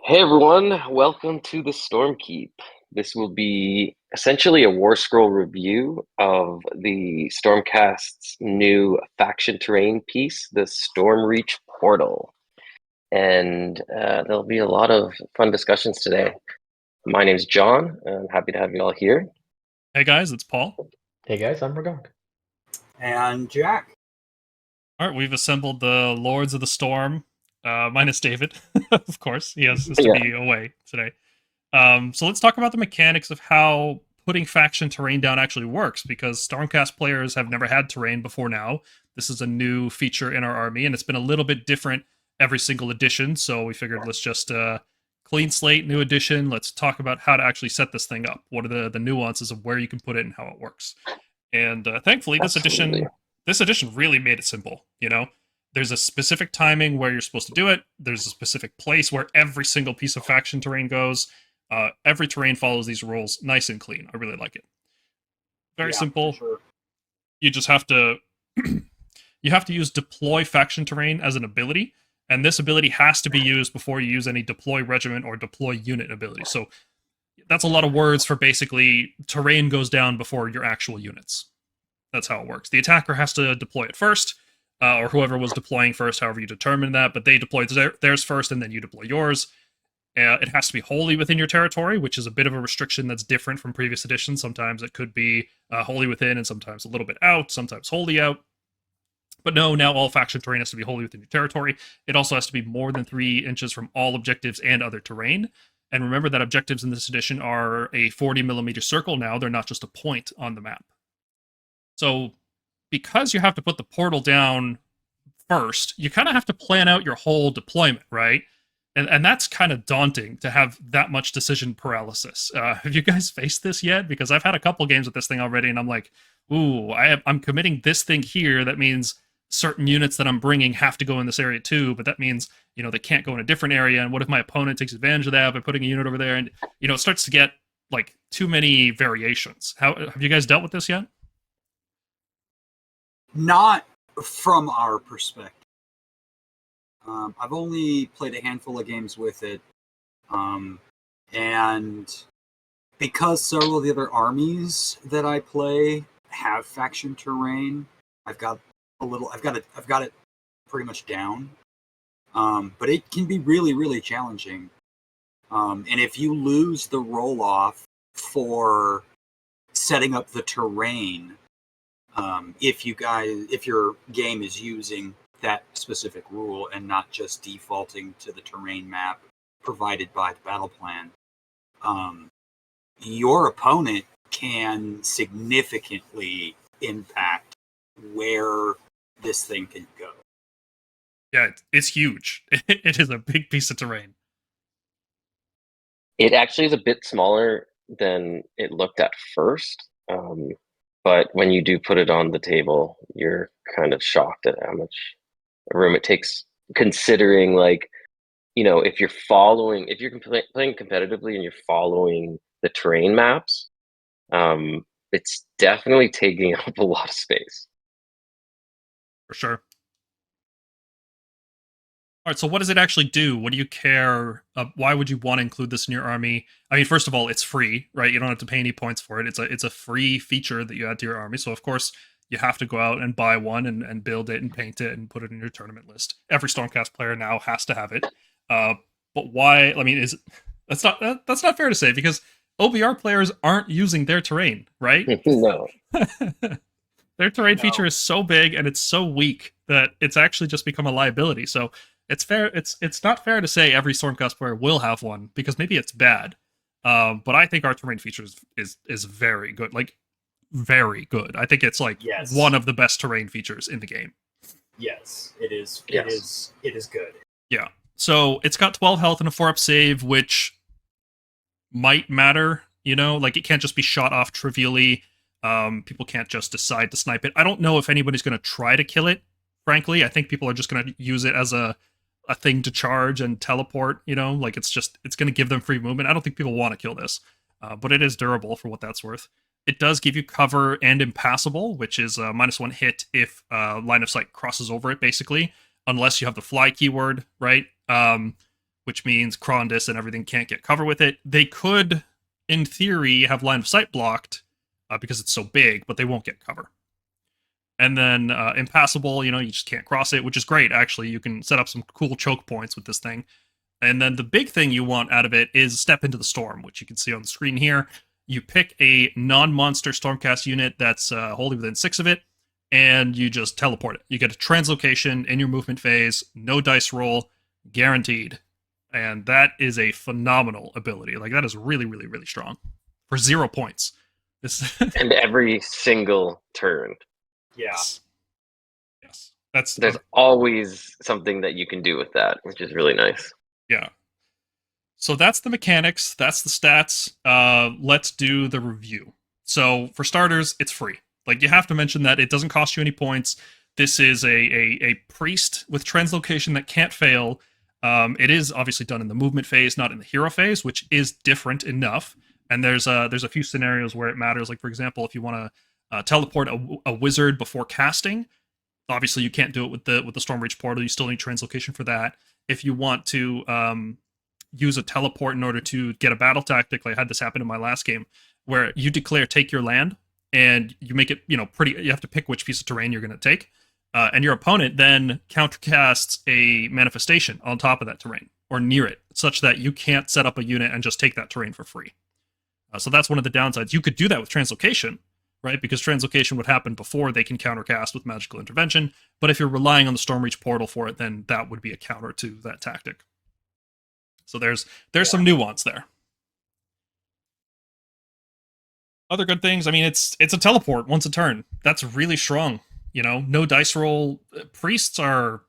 Hey everyone, welcome to the Stormkeep. This will be essentially a Warscroll review of the Stormcast's new faction terrain piece, the Stormreach portal. And there'll be a lot of fun discussions today. My name's John. I'm happy to have you all here. Hey guys, it's Paul. Hey guys, I'm Ragok. And Jack. All right, we've assembled the Lords of the Storm, minus David, of course. He has to Yeah. be away today. So let's talk about the mechanics of how putting faction terrain down actually works, because Stormcast players have never had terrain before now. This is a new feature in our army, and it's been a little bit different every single edition, so we figured let's just clean slate, new edition. Let's talk about how to actually set this thing up. What are the nuances of where you can put it and how it works. And thankfully, Absolutely. this edition really made it simple. There's a specific timing where you're supposed to do it. There's a specific place where every single piece of faction terrain goes. Every terrain follows these rules, nice and clean. I really like it. Very simple. Sure. You just have to you have to use deploy faction terrain as an ability, and this ability has to be used before you use any deploy regiment or deploy unit ability. So that's a lot of words for basically terrain goes down before your actual units. That's how it works. The attacker has to deploy it first, or whoever was deploying first, however you determine that, but they deploy theirs first and then you deploy yours. It has to be wholly within your territory, which is a bit of a restriction that's different from previous editions. Sometimes it could be wholly within and sometimes a little bit out, sometimes wholly out. But no, now all faction terrain has to be wholly within your territory. It also has to be more than 3 inches from all objectives and other terrain. And remember that objectives in this edition are a 40 millimeter circle now. They're not just a point on the map. So because you have to put the portal down first, you kind of have to plan out your whole deployment, right? And that's kind of daunting to have that much decision paralysis. Have you guys faced this yet? Because I've had a couple games with this thing already, and I'm like, ooh, I'm committing this thing here. That means certain units that I'm bringing have to go in this area too, but that means, they can't go in a different area. And what if my opponent takes advantage of that by putting a unit over there? And, it starts to get like too many variations. How have you guys dealt with this yet? Not from our perspective. I've only played a handful of games with it. And because several of the other armies that I play have faction terrain, I've got it pretty much down. But it can be really, really challenging. And if you lose the roll-off for setting up the terrain, if your game is using that specific rule and not just defaulting to the terrain map provided by the battle plan, your opponent can significantly impact where this thing can go. Yeah, it's huge. It is a big piece of terrain. It actually is a bit smaller than it looked at first. But when you do put it on the table, you're kind of shocked at how much room it takes, considering if you're playing competitively and you're following the terrain maps, it's definitely taking up a lot of space. For sure. All right, so what does it actually do? What do you care? Why would you want to include this in your army? I mean, first of all, it's free, right? You don't have to pay any points for it. It's a free feature that you add to your army. So of course you have to go out and buy one and build it and paint it and put it in your tournament list. Every Stormcast player now has to have it. But why? I mean, that's not fair to say, because OBR players aren't using their terrain, right? No. Their terrain feature is so big and it's so weak that it's actually just become a liability. So it's fair. It's not fair to say every Stormcast player will have one, because maybe it's bad. But I think our terrain feature is very good. Like, very good. I think it's like one of the best terrain features in the game. Yes, it is. Yes. It is good. Yeah. So it's got 12 health and a 4-up save, which might matter. Like, it can't just be shot off trivially. People can't just decide to snipe it. I don't know if anybody's going to try to kill it, frankly. I think people are just going to use it as a thing to charge and teleport, like it's going to give them free movement. I don't think people want to kill this, but it is durable for what that's worth. It does give you cover and impassable, which is a -1 hit if line of sight crosses over it, basically, unless you have the fly keyword, right? which means Krondys and everything can't get cover with it. They could, in theory, have line of sight blocked because it's so big, but they won't get cover. And then impassable, you just can't cross it, which is great. Actually, you can set up some cool choke points with this thing. And then the big thing you want out of it is Step into the Storm, which you can see on the screen here. You pick a non-monster Stormcast unit that's wholly within 6 of it, and you just teleport it. You get a translocation in your movement phase, no dice roll, guaranteed. And that is a phenomenal ability. Like, that is really, really, really strong. For 0 points. And every single turn. Yeah. Yes. There's always something that you can do with that, which is really nice. Yeah. So that's the mechanics. That's the stats. Let's do the review. So for starters, it's free. Like, you have to mention that it doesn't cost you any points. This is a priest with translocation that can't fail. It is obviously done in the movement phase, not in the hero phase, which is different enough. And there's a few scenarios where it matters. Like, for example, if you want to teleport a wizard before casting, obviously you can't do it with the Stormreach portal. You still need translocation for that. If you want to use a teleport in order to get a battle tactic, like I had this happen in my last game, where you declare take your land, and you make it pretty. You have to pick which piece of terrain you're going to take, and your opponent then countercasts a manifestation on top of that terrain or near it, such that you can't set up a unit and just take that terrain for free. So that's one of the downsides. You could do that with translocation, right? Because translocation would happen before they can countercast with magical intervention. But if you're relying on the Stormreach portal for it, then that would be a counter to that tactic. So there's some nuance there. Other good things, I mean, it's a teleport once a turn. That's really strong. No dice roll. Priests are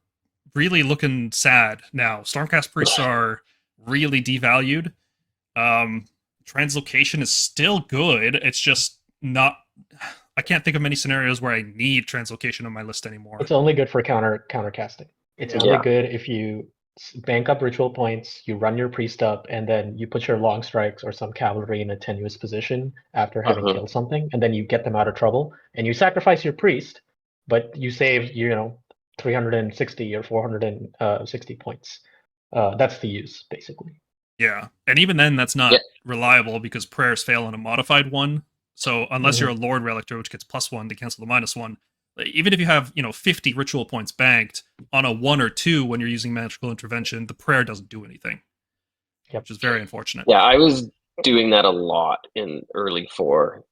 really looking sad now. Stormcast priests are really devalued. Translocation is still good. It's just not. I can't think of many scenarios where I need translocation on my list anymore. It's only good for countercasting. It's only good if you bank up ritual points, you run your priest up, and then you put your long strikes or some cavalry in a tenuous position after having killed something, and then you get them out of trouble, and you sacrifice your priest, but you save 360 or 460 points. That's the use, basically. Yeah, and even then, that's not reliable because prayers fail on a modified one. So unless you're a Lord Relictor, which gets +1 to cancel the -1, even if you have 50 ritual points banked on a 1 or 2 when you're using magical intervention, the prayer doesn't do anything, which is very unfortunate. Yeah, I was doing that a lot in early 4,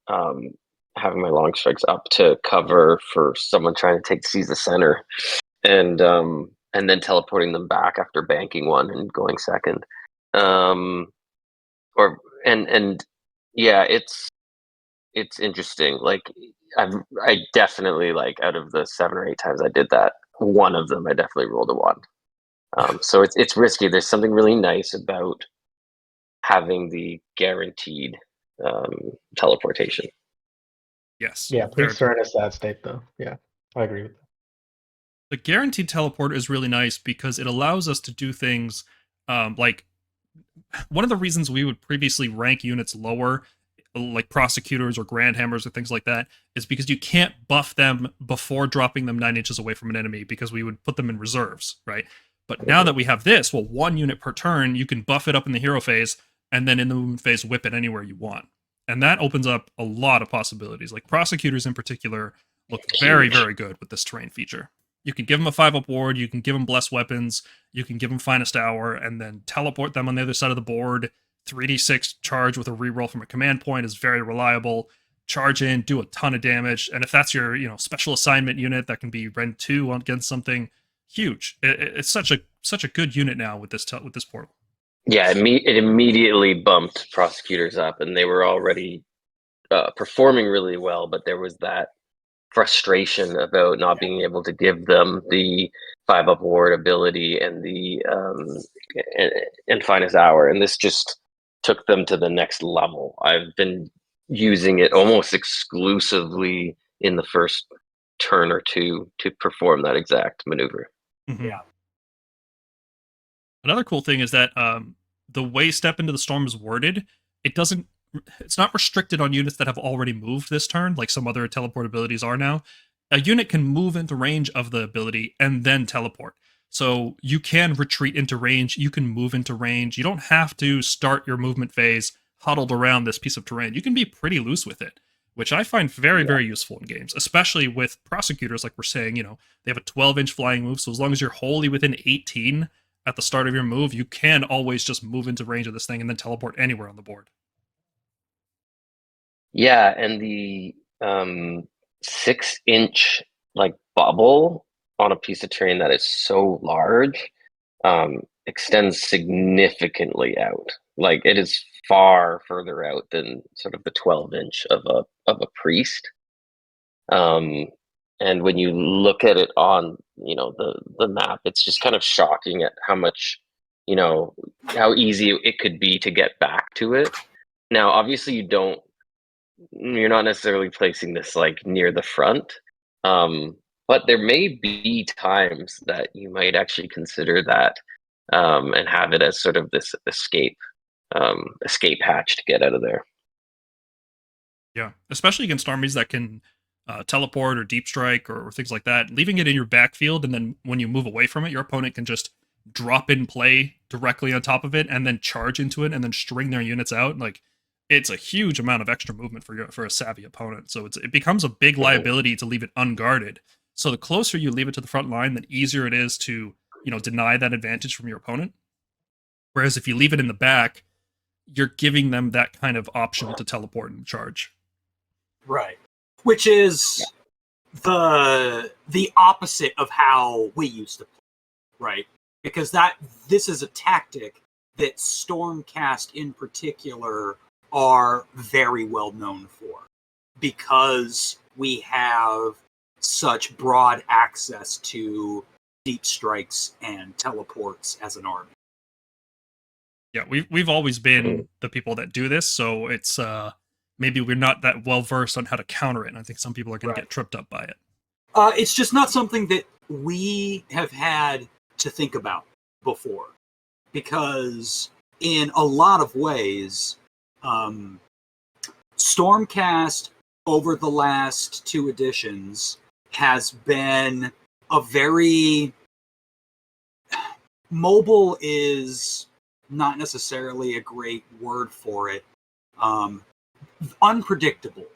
having my long strikes up to cover for someone trying to seize the center, and then teleporting them back after banking 1 and going second. It's interesting. Like, I definitely, like, out of the 7 or 8 times I did that, one of them I definitely rolled a 1. So it's risky. There's something really nice about having the guaranteed teleportation. Yes. Yeah, priests are in a sad state, though. Yeah, I agree with that. The guaranteed teleport is really nice because it allows us to do things like one of the reasons we would previously rank units lower, like prosecutors or grand hammers or things like that, is because you can't buff them before dropping them 9 inches away from an enemy because we would put them in reserves, right? But now that we have this, 1 unit per turn, you can buff it up in the hero phase and then in the movement phase whip it anywhere you want. And that opens up a lot of possibilities. Like prosecutors in particular look very, very good with this terrain feature. You can give them a 5-up ward, you can give them blessed weapons, you can give them finest hour, and then teleport them on the other side of the board. 3d6 charge with a reroll from a command point is very reliable. Charge in, do a ton of damage, and if that's your special assignment unit that can be Rend 2 against something, huge. It's such a good unit now with this portal. Yeah, it immediately bumped prosecutors up, and they were already performing really well, but there was that frustration about not being able to give them the 5-up ward ability and the and finest hour, and this just took them to the next level. I've been using it almost exclusively in the first turn or 2 to perform that exact maneuver. Mm-hmm. Yeah. Another cool thing is that the way Step into the Storm is worded, it's not restricted on units that have already moved this turn, like some other teleport abilities are now. A unit can move into range of the ability and then teleport. So you can retreat into range, you can move into range. You don't have to start your movement phase huddled around this piece of terrain. You can be pretty loose with it, which I find very, very useful in games, especially with prosecutors, like we're saying, they have a 12-inch flying move, so as long as you're wholly within 18 at the start of your move, you can always just move into range of this thing and then teleport anywhere on the board. Yeah, and the 6-inch like bubble on a piece of terrain that is so large extends significantly out. Like it is far further out than sort of the 12-inch of a priest. And when you look at it on the map, it's just kind of shocking at how much how easy it could be to get back to it. Now, obviously, you're not necessarily placing this like near the front, but there may be times that you might actually consider that and have it as sort of this escape hatch to get out of there. Yeah, especially against armies that can teleport or deep strike or things like that. Leaving it in your backfield, and then when you move away from it, your opponent can just drop in play directly on top of it and then charge into it and then string their units out. Like, it's a huge amount of extra movement for a savvy opponent. So it becomes a big liability to leave it unguarded. So the closer you leave it to the front line, the easier it is to deny that advantage from your opponent. Whereas if you leave it in the back, you're giving them that kind of option to teleport and charge. Right. Which is the opposite of how we used to play, right? Because this is a tactic that Stormcast in particular are very well known for, because we have such broad access to deep strikes and teleports as an army. Yeah, we've always been the people that do this, so it's maybe we're not that well versed on how to counter it, and I think some people are going to get tripped up by it. It's just not something that we have had to think about before, because in a lot of ways, Stormcast over the last 2 editions has been a very mobile is not necessarily a great word for it. Unpredictable.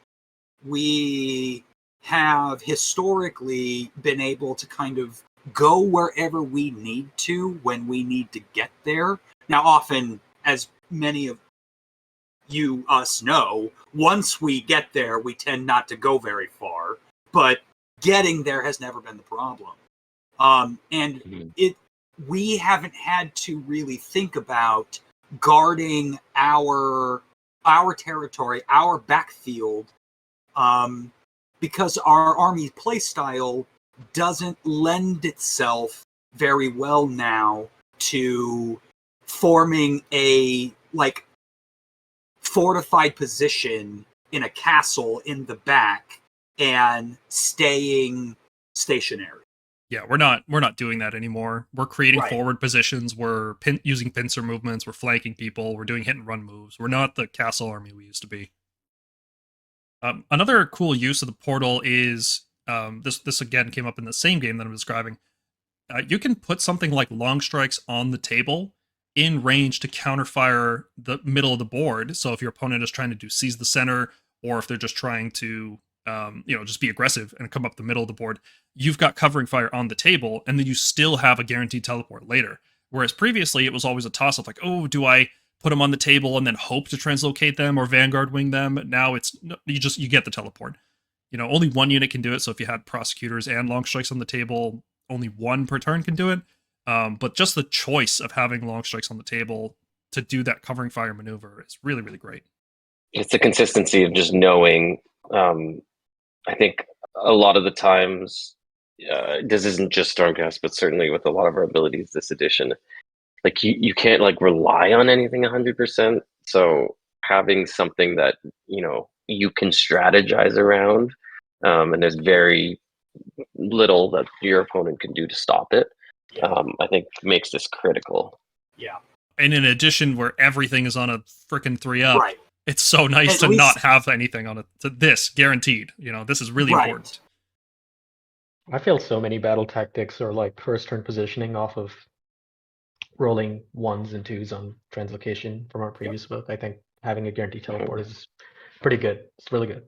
We have historically been able to kind of go wherever we need to when we need to get there. Now, often, as many of us know, once we get there, we tend not to go very far, but getting there has never been the problem. We haven't had to really think about guarding our territory, our backfield, because our army playstyle doesn't lend itself very well now to forming a fortified position in a castle in the back and staying stationary. Yeah, we're not doing that anymore. We're creating forward positions. We're using pincer movements. We're flanking people. We're doing hit and run moves. We're not the castle army we used to be. Another cool use of the portal is this again came up in the same game that I'm describing. You can put something like long strikes on the table in range to counterfire the middle of the board. So if your opponent is trying to seize the center, or if they're just trying to just be aggressive and come up the middle of the board, you've got covering fire on the table, and then you still have a guaranteed teleport later. Whereas previously, it was always a toss-up, like, oh, do I put them on the table and then hope to translocate them or Vanguard wing them? Now you get the teleport. Only one unit can do it, so if you had prosecutors and long strikes on the table, only one per turn can do it. But just the choice of having long strikes on the table to do that covering fire maneuver is really, really great. It's the consistency of just knowing. I think a lot of the times, this isn't just Stormcast, but certainly with a lot of our abilities this edition, like you can't rely on anything 100%. So having something that you can strategize around, and there's very little that your opponent can do to stop it, I think makes this critical. Yeah. And in addition, where everything is on a freaking 3-up, right. It's so nice to not have anything on it. This guaranteed. This is really important. I feel so many battle tactics or like first turn positioning off of rolling ones and twos on translocation from our previous book. I think having a guaranteed teleport is pretty good. It's really good.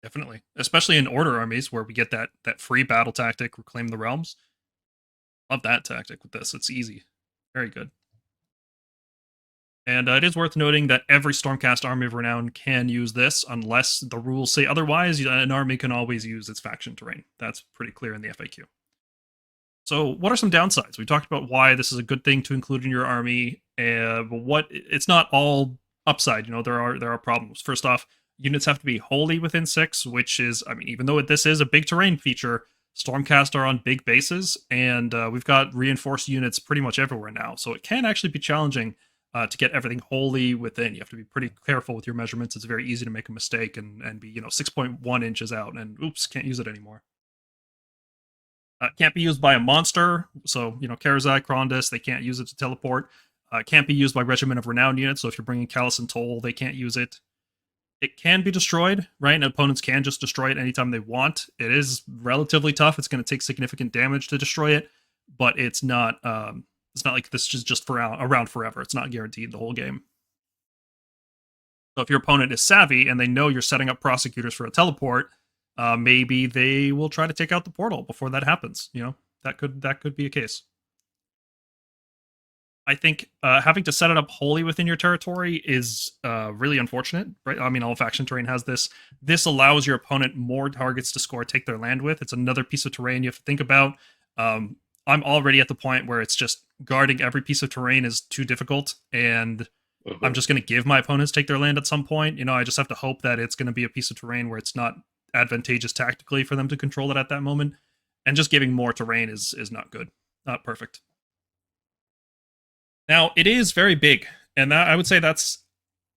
Definitely, especially in order armies where we get that free battle tactic, Reclaim the Realms. Love that tactic with this. It's easy, very good. And it is worth noting that every Stormcast Army of Renown can use this, unless the rules say otherwise. An army can always use its faction terrain. That's pretty clear in the FAQ. So, what are some downsides? We talked about why this is a good thing to include in your army, but what it's not all upside. There are problems. First off, units have to be wholly within 6, which is, I mean, even though this is a big terrain feature, Stormcast are on big bases, and we've got reinforced units pretty much everywhere now. So it can actually be challenging to get everything wholly within. You have to be pretty careful with your measurements. It's very easy to make a mistake and be 6.1 inches out, and oops, can't use it anymore. Can't be used by a monster, so Karazai, Krondys, they can't use it to teleport. Can't be used by Regiment of Renown units, so if you're bringing Callus and Toll, they can't use it. It can be destroyed, right? And opponents can just destroy it anytime they want. It is relatively tough. It's going to take significant damage to destroy it, but it's not like this is just around forever. It's not guaranteed the whole game. So if your opponent is savvy and they know you're setting up prosecutors for a teleport, maybe they will try to take out the portal before that happens. That could be a case. I think having to set it up wholly within your territory is really unfortunate, right? I mean, all faction terrain has this. This allows your opponent more targets to score, take their land with. It's another piece of terrain you have to think about. I'm already at the point where it's just guarding every piece of terrain is too difficult, and I'm just going to give my opponents take their land at some point. I just have to hope that it's going to be a piece of terrain where it's not advantageous tactically for them to control it at that moment, and just giving more terrain is not good, not perfect. Now, it is very big, and I would say it's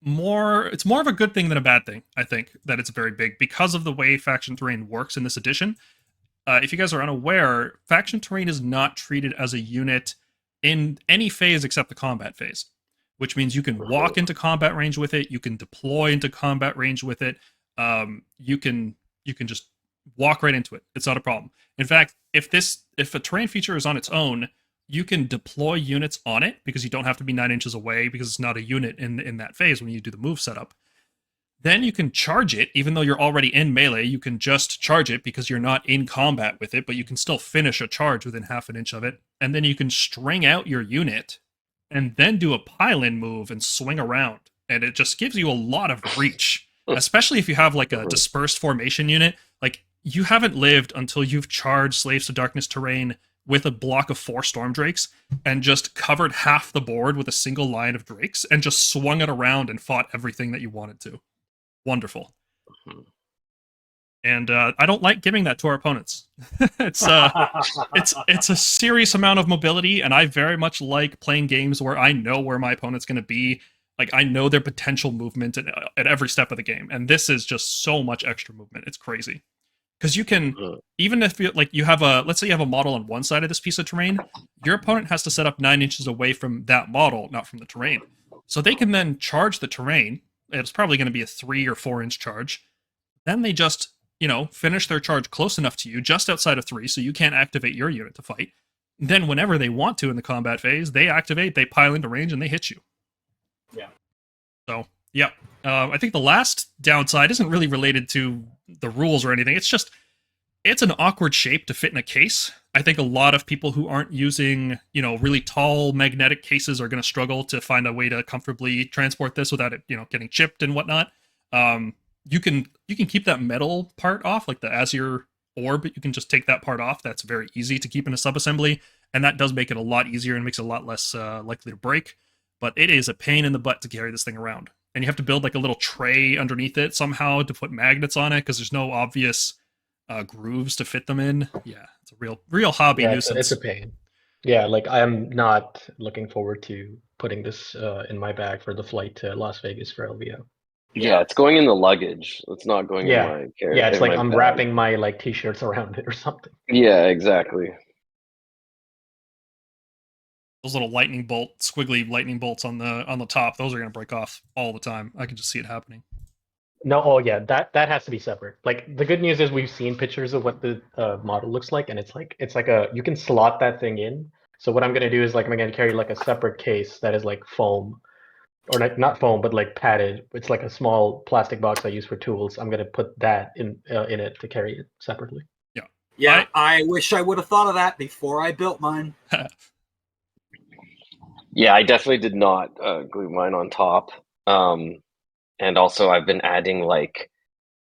more of a good thing than a bad thing, I think, that it's very big because of the way faction terrain works in this edition. If you guys are unaware, faction terrain is not treated as a unit in any phase except the combat phase, which means you can walk into combat range with it, you can deploy into combat range with it, you can just walk right into it. It's not a problem. In fact, if a terrain feature is on its own, you can deploy units on it because you don't have to be 9 inches away because it's not a unit in that phase when you do the move setup. Then you can charge it, even though you're already in melee, you can just charge it because you're not in combat with it, but you can still finish a charge within half an inch of it. And then you can string out your unit and then do a pile-in move and swing around. And it just gives you a lot of reach, especially if you have like a dispersed formation unit. Like, you haven't lived until you've charged Slaves to Darkness terrain with a block of 4 Storm Drakes and just covered half the board with a single line of Drakes and just swung it around and fought everything that you wanted to. Wonderful. And I don't like giving that to our opponents. It's a serious amount of mobility, and I very much like playing games where I know where my opponent's going to be. Like, I know their potential movement at every step of the game, and this is just so much extra movement. It's crazy. Because you can, even if you have let's say you have a model on one side of this piece of terrain, your opponent has to set up 9 inches away from that model, not from the terrain. So they can then charge the terrain. It's probably going to be a 3 or 4 inch charge. Then they just, finish their charge close enough to you, just outside of 3, so you can't activate your unit to fight. Then whenever they want to in the combat phase, they activate, they pile into range, and they hit you. Yeah. So, yeah. I think the last downside isn't really related to the rules or anything. It's an awkward shape to fit in a case. I think a lot of people who aren't using, really tall magnetic cases are going to struggle to find a way to comfortably transport this without it, getting chipped and whatnot. You can keep that metal part off, like the Azure orb. You can just take that part off. That's very easy to keep in a subassembly, and that does make it a lot easier and makes it a lot less likely to break. But it is a pain in the butt to carry this thing around. And you have to build like a little tray underneath it somehow to put magnets on it because there's no obvious grooves to fit them in. Yeah, it's a real hobby nuisance. It's a pain. Yeah, like I'm not looking forward to putting this in my bag for the flight to Las Vegas for LVO. Yeah, it's going in the luggage. It's not going in my carry. Yeah, it's like I'm bag. wrapping my t-shirts around it or something. Yeah, exactly. Those little squiggly lightning bolts on the top, those are going to break off all the time. I can just see it happening. No, oh yeah, that has to be separate. Like the good news is we've seen pictures of what the model looks like, and it's like a you can slot that thing in. So what I'm gonna do is like I'm gonna carry like a separate case that is like foam, or like not foam, but like padded. It's like a small plastic box I use for tools. I'm gonna put that in it to carry it separately. Yeah. Yeah, I wish I would have thought of that before I built mine. Yeah, I definitely did not glue mine on top. And also I've been adding like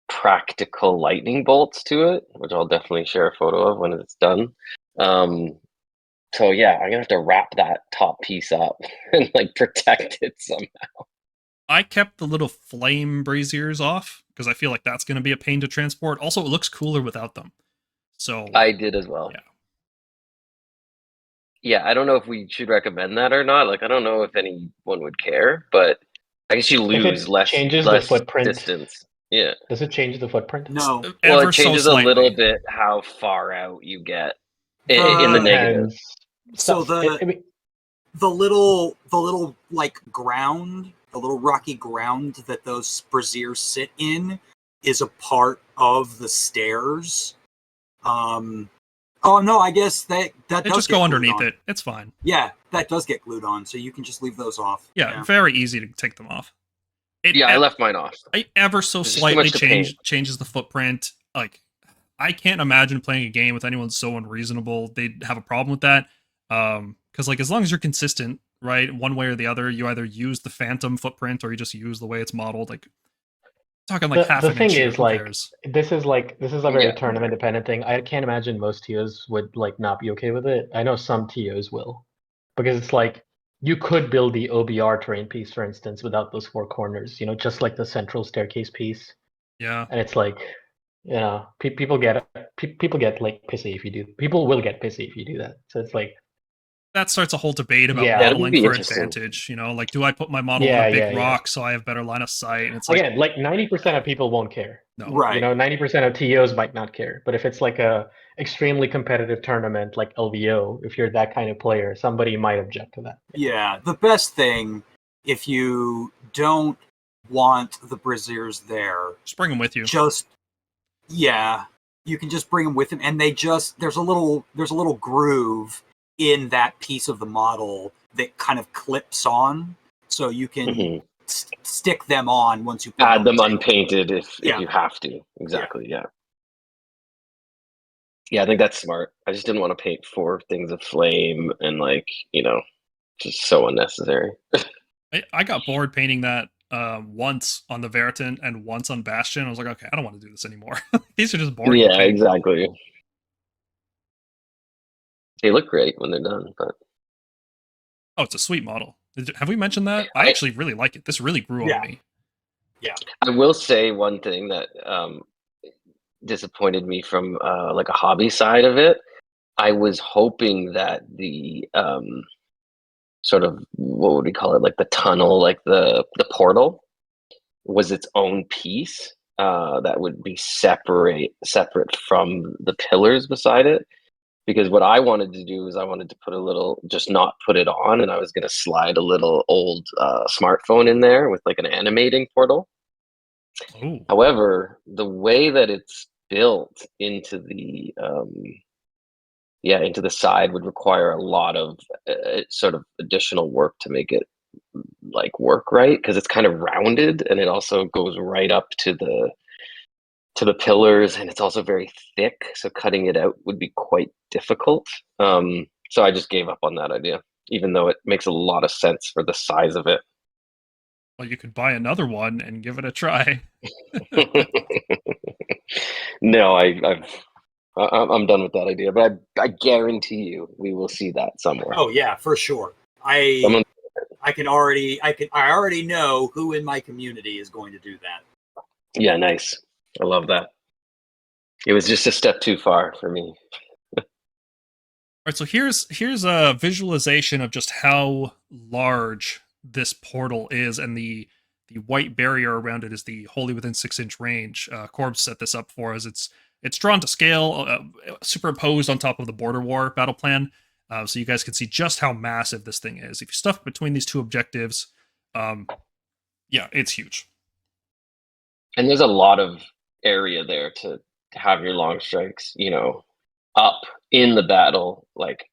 practical lightning bolts to it, which I'll definitely share a photo of when it's done. So yeah, I'm gonna have to wrap that top piece up and like protect it somehow. I kept the little flame braziers off because I feel like that's going to be a pain to transport. Also, it looks cooler without them. So I did as well. Yeah. Yeah, I don't know if we should recommend that or not. Like, I don't know if anyone would care, but I guess you If lose it less changes the footprint, distance. Yeah. does it change the footprint? No, Well, ever it so changes a slightly. little bit how far out you get in the The- negative. Depends. so Stuff- I mean, the little like ground, the little rocky ground that those braziers sit in is a part of the stairs. Oh no, I guess that They does just get go glued underneath on. it. It's fine. Yeah, that does get glued on, so you can just leave those off. Yeah, very easy to take them off. It, Yeah, I left mine off. I ever so There's just too slightly much to paint. changes the footprint. Like, I can't imagine playing a game with anyone so unreasonable they'd have a problem with that. Because like as long as you're consistent, right, one way or the other, you either use the phantom footprint or you just use the way it's modeled. Like talking like half the an thing inch here, is who like cares? this is a very Yeah. tournament dependent thing. I can't imagine most TOs would like not be okay with it. I know some TOs will, because it's like you could build the OBR terrain piece, for instance, without those four corners. You know, just like the central staircase piece. Yeah. And it's like, you know, people get people get like pissy if you do. People will get pissy if you do that. So it's like, That starts a whole debate about Yeah. That'll modeling be for interesting. advantage. You know, like do I put my model on Yeah, a big yeah, yeah. rock so I have better line of sight? And it's like, again, like 90% of people won't care. no. Right. You know, 90% of TOs might not care. But if it's like a extremely competitive tournament like LVO, if you're that kind of player, somebody might object to that. Yeah, the best thing, if you don't want the braziers there, Just bring them with you. just you can just bring them with them, and there's a little groove in that piece of the model that kind of clips on, so you can Mhm. stick them on once you put Add on them the table. unpainted if Yeah. you have to. Exactly. Yeah. Yeah, I think that's smart. I just didn't want to paint four things of flame and like, just so unnecessary. I got bored painting that once on the Veritan and once on Bastion. I was like, okay, I don't want to do this anymore. These are just boring. to Yeah, paint. exactly. They look great when they're done, but Oh, it's a sweet model. Have we mentioned that? I actually really like it. This really grew Yeah. on me. I will say one thing that disappointed me from like a hobby side of it. I was hoping that the sort of, what would we call it, like the tunnel, like the portal was its own piece that would be separate from the pillars beside it. Because what I wanted to do is I wanted to put a little, just not put it on, and I was going to slide a little old smartphone in there with like an animating portal. Oh, However, the way that it's built into the into the side would require a lot of sort of additional work to make it like work right, because it's kind of rounded and it also goes right up to the pillars, and it's also very thick, so cutting it out would be quite difficult. So I just gave up on that idea, even though it makes a lot of sense for the size of it. well, you could buy another one and give it a try. No, I'm done with that idea, but I guarantee you we will see that somewhere. Oh yeah, for sure. Someone- I already know who in my community is going to do that. Yeah, nice. I love that. It was just a step too far for me. All right, so here's a visualization of just how large this portal is, and the white barrier around it is the wholly within 6-inch range. Corbs set this up for us. It's drawn to scale, superimposed on top of the Border War battle plan, so you guys can see just how massive this thing is. If you stuff between these two objectives, yeah, it's huge. And there's a lot of area there to have your long strikes, up in the battle, like,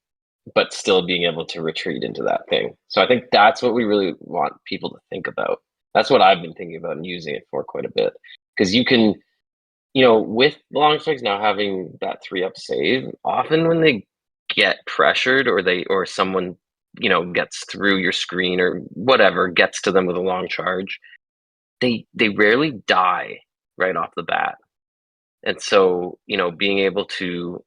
but still being able to retreat into that thing. So I think that's what we really want people to think about. That's what I've been thinking about and using it for quite a bit. Because you can, with long strikes now having that 3-up save, often when they get pressured or someone, gets through your screen or whatever, gets to them with a long charge, they rarely die right off the bat. And so, being able to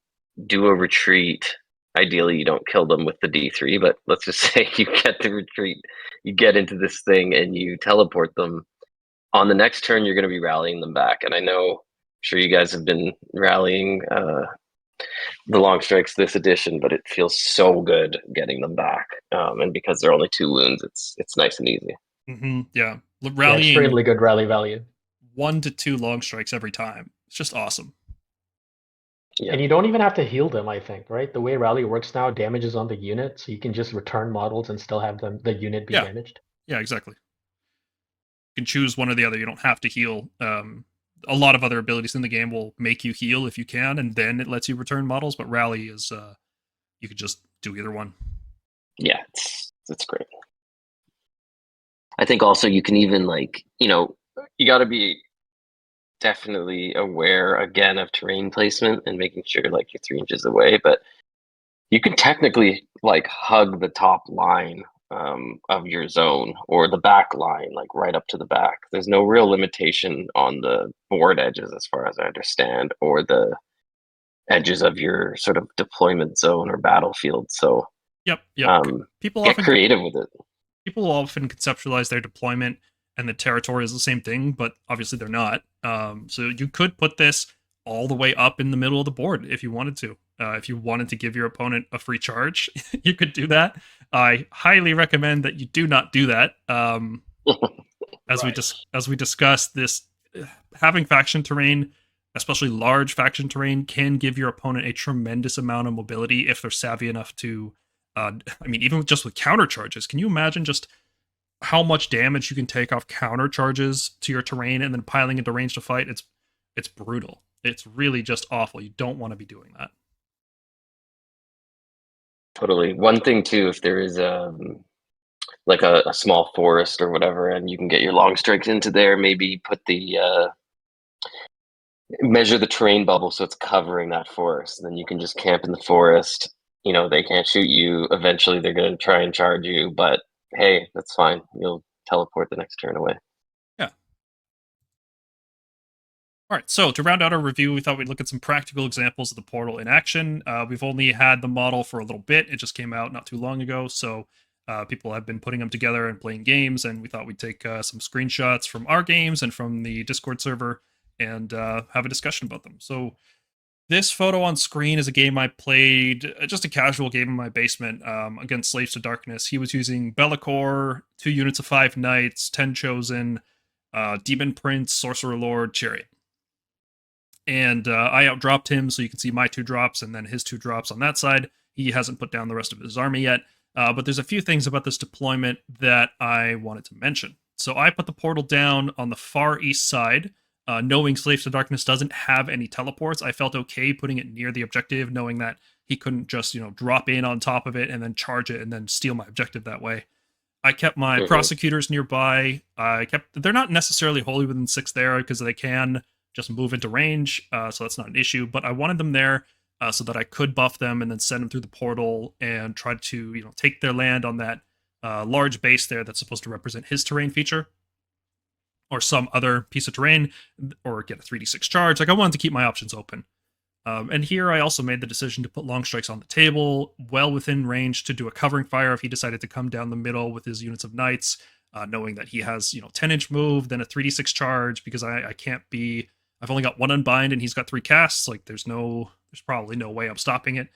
do a retreat, ideally you don't kill them with the D3, but let's just say you get the retreat, you get into this thing and you teleport them. On the next turn, you're going to be rallying them back. And I know, I'm sure you guys have been rallying the long strikes this edition, but it feels so good getting them back. And because they're only 2 wounds, it's nice and easy. Yeah. Yeah, Rallying extremely good rally value. 1 to 2 long strikes every time. It's just awesome. Yeah. And you don't even have to heal them, I think, right? The way rally works now, damage is on the unit, so you can just return models and still have the unit be damaged. Yeah, exactly. You can choose one or the other. You don't have to heal. A lot of other abilities in the game will make you heal if you can, and then it lets you return models. But rally is you could just do either one. Yeah, it's great. I think also you can even you got to be definitely aware again of terrain placement and making sure you're 3 inches away, but you can technically hug the top line of your zone or the back line, right up to the back. There's no real limitation on the board edges as far as I understand, or the edges of your sort of deployment zone or battlefield. So Yep. People get often creative with it. People often conceptualize their deployment and the territory as the same thing, but obviously they're not. So you could put this all the way up in the middle of the board if you wanted to. If you wanted to give your opponent a free charge, you could do that. I highly recommend that you do not do that. As we discussed, this having faction terrain, especially large faction terrain, can give your opponent a tremendous amount of mobility if they're savvy enough to. Even just with counter charges, can you imagine just how much damage you can take off counter charges to your terrain and then piling into range to fight? It's brutal. It's really just awful. You don't want to be doing that. Totally. One thing too, if there is a small forest or whatever, and you can get your long strikes into there, maybe put the measure the terrain bubble so it's covering that forest. Then you can just camp in the forest. They can't shoot you. Eventually, they're going to try and charge you, but hey, that's fine. You'll teleport the next turn away. Yeah. All right, so to round out our review, we thought we'd look at some practical examples of the portal in action. We've only had the model for a little bit. It just came out not too long ago, so people have been putting them together and playing games, and we thought we'd take some screenshots from our games and from the Discord server and have a discussion about them. So this photo on screen is a game I played, just a casual game in my basement against Slaves to Darkness. He was using Bellicor, 2 units of 5 Knights, 10 Chosen, Demon Prince, Sorcerer Lord, Chariot. And I outdropped him, so you can see my 2 drops and then his 2 drops on that side. He hasn't put down the rest of his army yet, but there's a few things about this deployment that I wanted to mention. So I put the portal down on the far east side, knowing Slaves to Darkness doesn't have any teleports. I felt okay putting it near the objective, knowing that he couldn't just, drop in on top of it and then charge it and then steal my objective that way. I kept my prosecutors nearby. They're not necessarily wholly within 6 there because they can just move into range, so that's not an issue. But I wanted them there so that I could buff them and then send them through the portal and try to, take their land on that large base there that's supposed to represent his terrain feature or some other piece of terrain, or get a 3d6 charge. I wanted to keep my options open. And here I also made the decision to put long strikes on the table, well within range to do a covering fire if he decided to come down the middle with his units of knights, knowing that he has 10-inch move, then a 3d6 charge, because I can't be. I've only got 1 unbind and he's got 3 casts. There's probably no way I'm stopping it.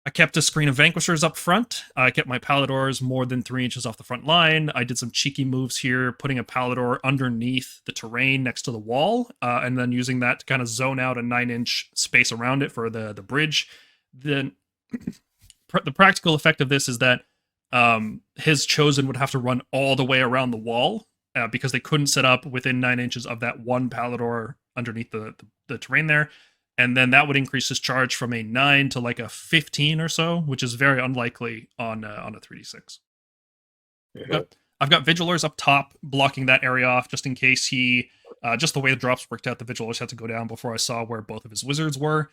I kept a screen of Vanquishers up front. I kept my Paladors more than 3 inches off the front line. I did some cheeky moves here, putting a Palador underneath the terrain next to the wall, and then using that to kind of zone out a 9-inch space around it for the bridge. Then the practical effect of this is that his Chosen would have to run all the way around the wall because they couldn't set up within 9 inches of that one Palador underneath the terrain there. And then that would increase his charge from a 9 to like a 15 or so, which is very unlikely on a 3d6. I've got Vigilors up top blocking that area off just in case he, just the way the drops worked out, the Vigilors had to go down before I saw where both of his wizards were.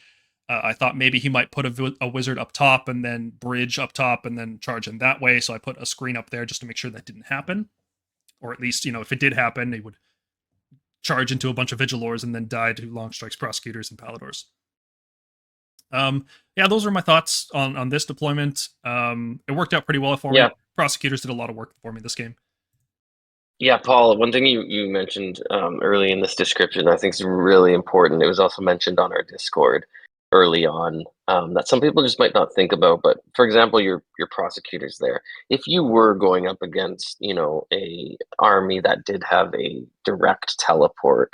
I thought maybe he might put a wizard up top and then bridge up top and then charge in that way. So I put a screen up there just to make sure that didn't happen. Or at least, if it did happen, he would charge into a bunch of Vigilors and then die to Long Strikes, Prosecutors, and Paladors. Yeah, those are my thoughts on this deployment. It worked out pretty well for me. Prosecutors did a lot of work for me this game. Yeah, Paul, one thing you mentioned early in this description I think is really important. It was also mentioned on our Discord early on that some people just might not think about. But for example, your prosecutors there. If you were going up against, a army that did have a direct teleport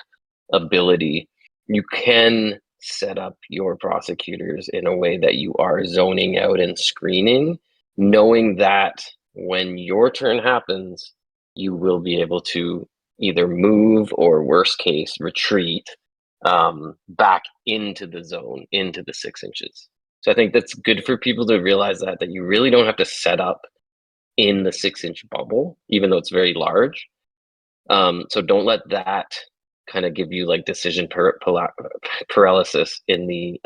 ability, you can set up your prosecutors in a way that you are zoning out and screening, knowing that when your turn happens, you will be able to either move or, worst case, retreat back into the zone, into the 6 inches. So I think that's good for people to realize that you really don't have to set up in the 6-inch bubble, even though it's very large. So don't let that kind of give you like decision paralysis in the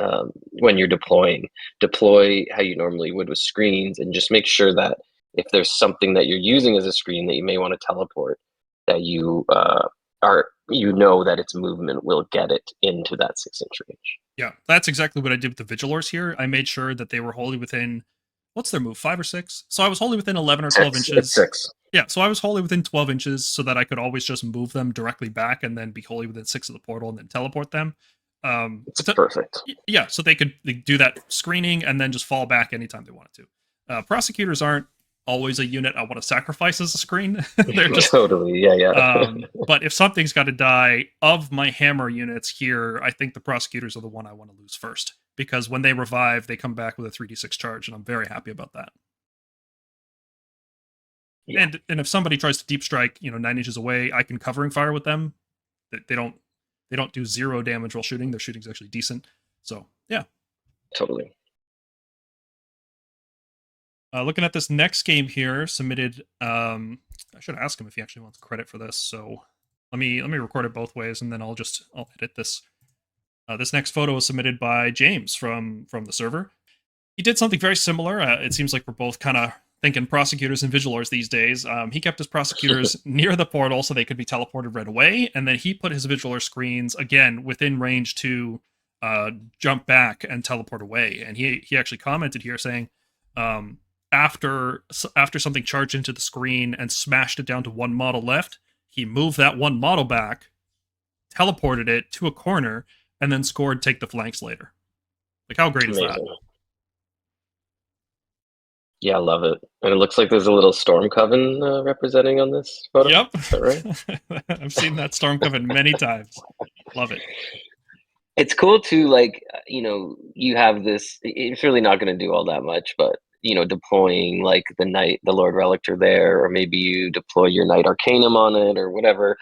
when you're deploying. Deploy how you normally would with screens, and just make sure that if there's something that you're using as a screen that you may want to teleport, that you that its movement will get it into that 6-inch range. Yeah, that's exactly what I did with the Vigilors here. I made sure that they were wholly within, what's their move, 5 or 6? So I was wholly within 11 or 12 inches. It's 6. Yeah, so I was wholly within 12 inches so that I could always just move them directly back and then be wholly within 6 of the portal and then teleport them. It's perfect. Yeah, so they could do that screening and then just fall back anytime they wanted to. Prosecutors aren't always a unit I want to sacrifice as a screen. They're just totally, yeah. But if something's got to die of my hammer units here, I think the prosecutors are the one I want to lose first, because when they revive, they come back with a 3d6 charge, and I'm very happy about that. Yeah. And if somebody tries to deep strike, 9 inches away, I can covering fire with them. They don't do 0 damage while shooting. Their shooting's actually decent. So yeah, totally. Looking at this next game here, submitted. I should ask him if he actually wants credit for this. So let me record it both ways, and then I'll edit this. This next photo was submitted by James from the server. He did something very similar. It seems like we're both kind of thinking prosecutors and vigilors these days. He kept his prosecutors near the portal so they could be teleported right away, and then he put his vigilor screens again within range to jump back and teleport away. And he actually commented here saying, after something charged into the screen and smashed it down to one model left, he moved that one model back, teleported it to a corner, and then scored take the flanks later. Like, how great is that? Yeah, I love it. And it looks like there's a little Storm Coven representing on this photo. Yep. Is that right? I've seen that Storm Coven many times. Love it. It's cool too, like, you have this, it's really not going to do all that much, but deploying like the Lord Relictor there, or maybe you deploy your Knight Arcanum on it or whatever.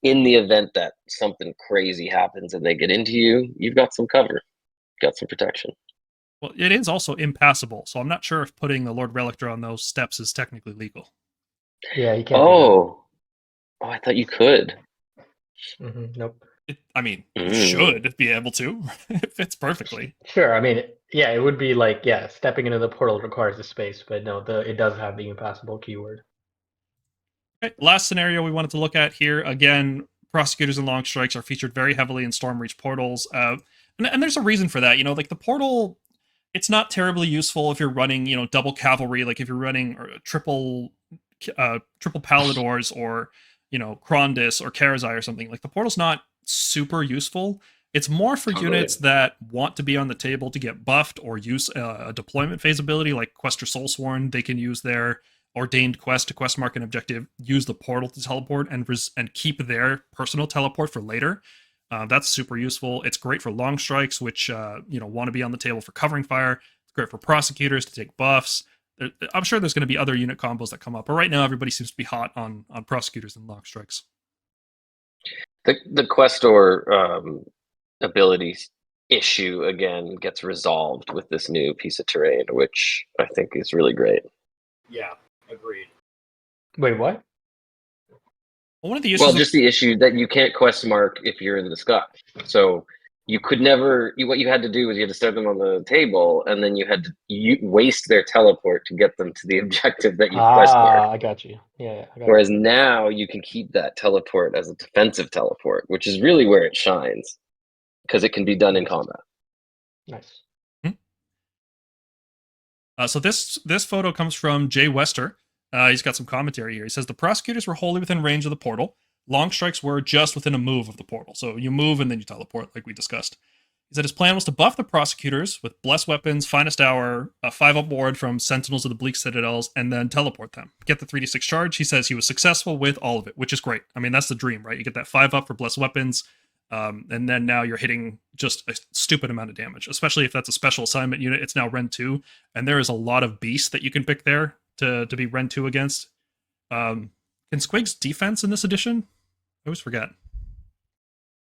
In the event that something crazy happens and they get into you, you've got some cover, got some protection. Well, it is also impassable, so I'm not sure if putting the Lord Relictor on those steps is technically legal. Yeah, you can't. Oh, I thought you could. Nope. You should be able to. It fits perfectly. Sure. It would be like, stepping into the portal requires a space, but no, it does have the impassable keyword. Okay, last scenario we wanted to look at here. Again, prosecutors and long strikes are featured very heavily in Stormreach portals. And there's a reason for that. Like the portal, it's not terribly useful if you're running, double cavalry, like if you're running triple Paladors or, Krondys or Karazai or something. Like the portal's not super useful. It's more for units that want to be on the table to get buffed or use a deployment phase ability like Quest or Soulsworn. They can use their ordained quest to quest mark an objective, use the portal to teleport, and keep their personal teleport for later. That's super useful. It's great for long strikes, which want to be on the table for covering fire. It's great for prosecutors to take buffs. I'm sure there's going to be other unit combos that come up, but right now everybody seems to be hot on prosecutors and long strikes. The Questor abilities issue again gets resolved with this new piece of terrain, which I think is really great. Yeah, agreed. Wait, what? One of the issues. Well, just the issue that you can't quest mark if you're in the sky. So you could never. What you had to do was you had to start them on the table, and then you had to waste their teleport to get them to the objective that you quest marked. I got you. Yeah, I got Whereas now you can keep that teleport as a defensive teleport, which is really where it shines, because it can be done in combat. Nice. So this photo comes from Jay Wester. He's got some commentary here. He says the prosecutors were wholly within range of the portal. Long strikes were just within a move of the portal. So you move and then you teleport, like we discussed. He said his plan was to buff the prosecutors with blessed weapons, finest hour, a 5-up ward from Sentinels of the Bleak Citadels, and then teleport them. Get the 3d6 charge. He says he was successful with all of it, which is great. I mean, that's the dream, right? You get that 5-up for blessed weapons, and then now you're hitting just a stupid amount of damage, especially if that's a special assignment unit. It's now Ren 2, and there is a lot of beasts that you can pick there to be Ren 2 against. Can Squigs defense in this edition? I always forget.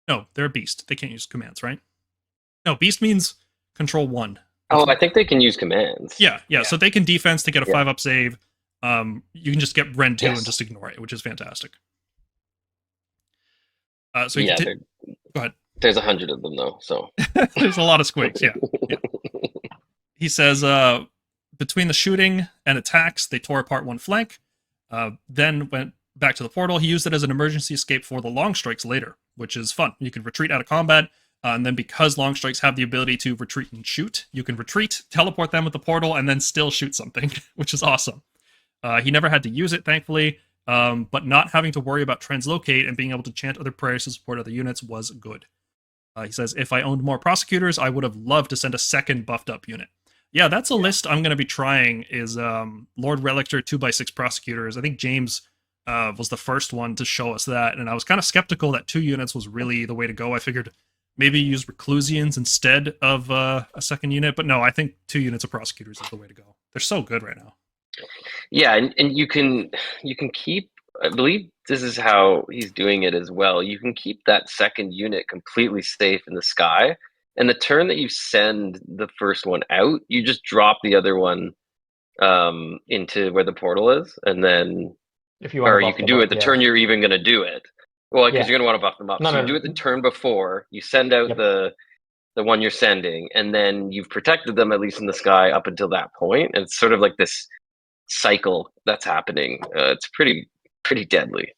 No, they're a beast. They can't use commands, right? No, beast means control 1. Oh, I think they can use commands. Yeah. So they can defense to get a 5-up save. You can just get Ren 2 Yes. and just ignore it, which is fantastic. Go ahead. There's 100 of them though, so There's a lot of squigs, yeah. He says, between the shooting and attacks, they tore apart one flank, then went back to the portal. He used it as an emergency escape for the long strikes later, which is fun. You can retreat out of combat, and then because long strikes have the ability to retreat and shoot, you can retreat, teleport them with the portal, and then still shoot something, which is awesome. He never had to use it, thankfully, but not having to worry about translocate and being able to chant other prayers to support other units was good. He says, if I owned more prosecutors, I would have loved to send a second buffed up unit. Yeah, that's a list I'm going to be trying is Lord Relictor 2x6 prosecutors. I think James was the first one to show us that, and I was kind of skeptical that 2 units was really the way to go. I figured maybe use Reclusians instead of a second unit, but no, I think 2 units of prosecutors is the way to go. They're so good right now. Yeah, and you can keep, I believe this is how he's doing it as well. You can keep that second unit completely safe in the sky, and the turn that you send the first one out, you just drop the other one into where the portal is, and then If you want or you can do it the turn you're even going to do it. Well, because you're going to want to buff them up. So you do it the turn before, you send out the one you're sending, and then you've protected them at least in the sky up until that point. And it's sort of like this cycle that's happening. It's pretty deadly.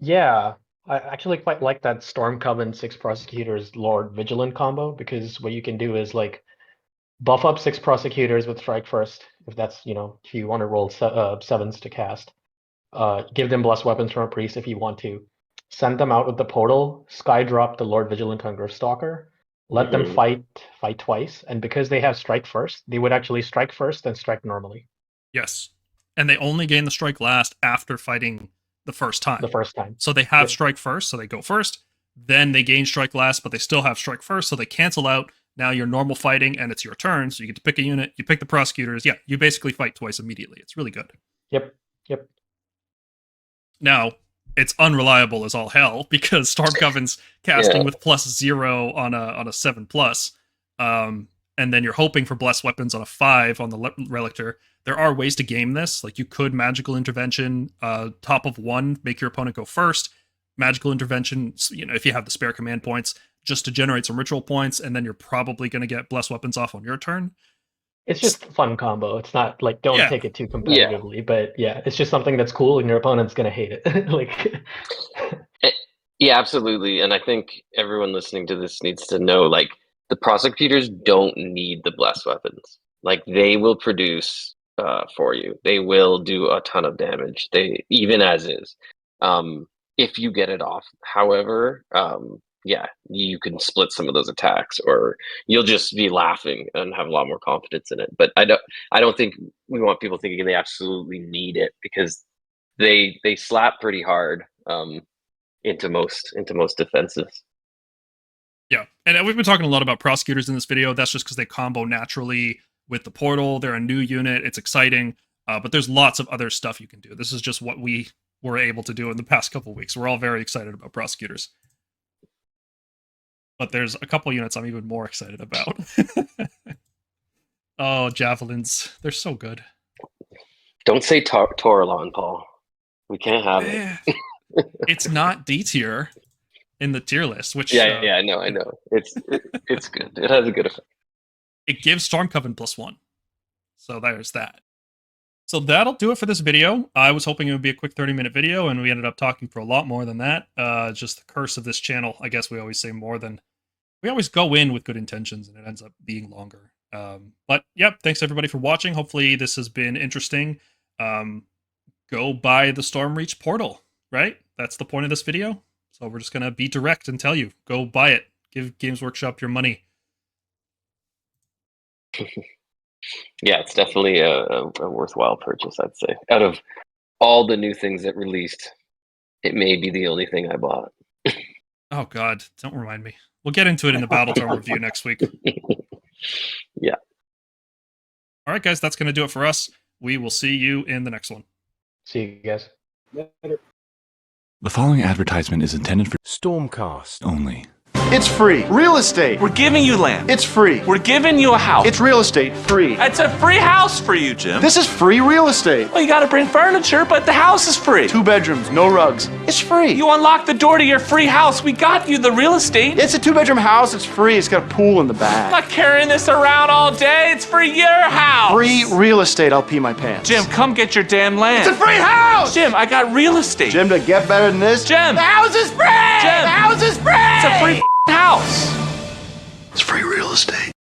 Yeah, I actually quite like that Storm Coven 6 prosecutors Lord Vigilant combo, because what you can do is like buff up 6 prosecutors with strike first, if that's, if you want to roll 7s to cast. Give them blessed weapons from a priest if you want to. Send them out with the portal, sky drop the Lord Vigilant on Grimstalker, let them fight twice, and because they have strike first, they would actually strike first and strike normally. Yes. And they only gain the strike last after fighting the first time. So they have strike first, so they go first. Then they gain strike last, but they still have strike first, so they cancel out. Now you're normal fighting, and it's your turn, so you get to pick a unit. You pick the prosecutors. Yeah, you basically fight twice immediately. It's really good. Yep. Now, it's unreliable as all hell, because Storm Coven's casting with +0 on a 7+. And then you're hoping for blessed weapons on a 5 on the Relictor. There are ways to game this. Like you could magical intervention, top of 1, make your opponent go first. Magical intervention, if you have the spare command points, just to generate some ritual points, and then you're probably going to get blessed weapons off on your turn. It's just a fun combo. It's not like, don't take it too competitively, but yeah, it's just something that's cool, and your opponent's going to hate it. Yeah, absolutely. And I think everyone listening to this needs to know, the prosecutors don't need the blessed weapons. They will produce for you. They will do a ton of damage. They even as is. If you get it off, however, you can split some of those attacks, or you'll just be laughing and have a lot more confidence in it. But I don't think we want people thinking they absolutely need it, because they slap pretty hard into most defenses. Yeah, and we've been talking a lot about prosecutors in this video. That's just because they combo naturally with the portal. They're a new unit. It's exciting, but there's lots of other stuff you can do. This is just what we were able to do in the past couple of weeks. We're all very excited about prosecutors. But there's a couple units I'm even more excited about. Oh, javelins. They're so good. Don't say Toralon, Paul. We can't have it. It's not D tier in the tier list, which... Yeah, I know. It's good. It has a good effect. It gives Storm Coven +1. So there's that. So that'll do it for this video. I was hoping it would be a quick 30-minute video, and we ended up talking for a lot more than that. Just the curse of this channel. I guess we always say more than... We always go in with good intentions, and it ends up being longer. But, yep, thanks everybody for watching. Hopefully this has been interesting. Go buy the Stormreach portal, right? That's the point of this video. So we're just going to be direct and tell you. Go buy it. Give Games Workshop your money. Yeah, it's definitely a worthwhile purchase, I'd say. Out of all the new things that released, it may be the only thing I bought. Oh, God. Don't remind me. We'll get into it in the Battletome review next week. Yeah. All right, guys. That's going to do it for us. We will see you in the next one. See you guys. Later. The following advertisement is intended for Stormcast. only. It's free. Real estate. We're giving you land. It's free. We're giving you a house. It's real estate. Free. It's a free house for you, Jim. This is free real estate. Well, you gotta bring furniture, but the house is free. 2 bedrooms, no rugs. It's free. You unlock the door to your free house. We got you the real estate. It's a 2-bedroom house. It's free. It's got a pool in the I'm back. not carrying this around all day. It's for your house. Free real estate. I'll pee my pants. Jim, come get your damn land. It's a free house. Jim, I got real estate. Jim, to get better than this. Jim. The house is free. Jim. The house is free. It's a free house. It's free real estate.